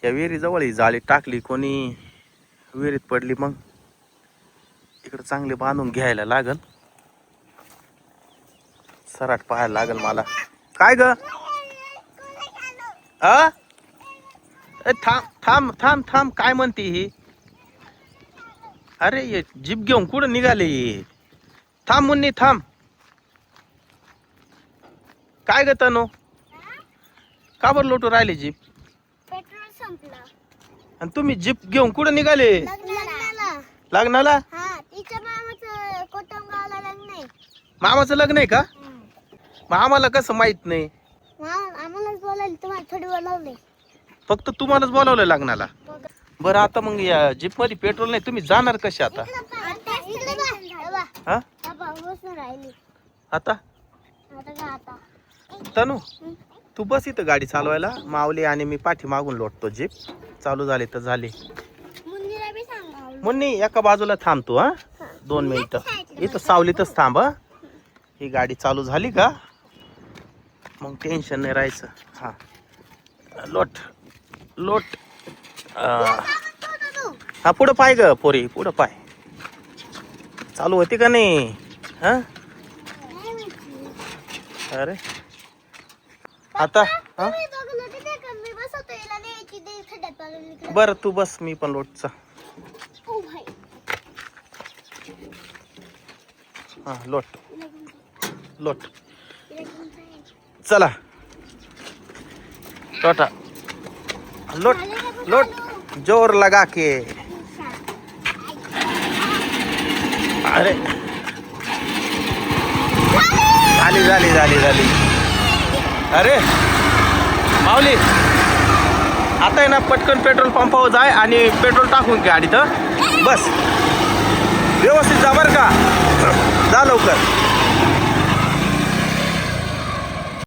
या विहिरीजवळ ही जाळी टाकली कोणी, विहिरीत पडली मग इकडे चांगली बांधून घ्यायला लागल. सराट पाहायला लागल मला. काय ग थांब थांब थांब थांब, काय म्हणते ही? अरे ये जीप घेऊन कुठं निघाले? थांब मुन्नी थांब. काय ग तनू, का बरं लोटू राहिले जीप? पेट्रोल संपलं. आणि तुम्ही जीप घेऊन कुठं निघाले? लग्नाला? तिच्या मामाचं कोटमगावला लग्न आहे. मामाचं लग्न आहे का? मग आम्हाला कसं माहित नाही? आम्हालाच बोलायला, तुम्हाला थोडी बोलावले. फक्त तुम्हालाच बोलावलं लग्नाला. बरं आता मग या जीप मध्ये पेट्रोल नाही, तुम्ही जाणार कसे आता? हा आता तनू तू बस इथं गाडी चालवायला, माऊली आणि मी पाठी मागून लोटतो. जीप चालू झाली तर झाली. मुन्नी एका बाजूला थांबतो. हा 2 मिनिटं इथं सावलीतच थांब. ही गाडी चालू झाली का मग टेन्शन नाही राहायचं. हा लोट लोट. हा पुढं पाय ग पोरी, पुढं पाय. चालू होती का नाही? हा अरे आता हा बर तू बस, मी पण लोटचा. हा लोट लोट. चला लोटा लोट लोट, जोर लगा के. अरे झाली झाली झाली झाली. अरे माऊली आता आहे ना, पटकन पेट्रोल पंपावर जाय आणि पेट्रोल टाकून घ्या गाडीत. बस व्यवस्थित जा बरं का, जा लवकर.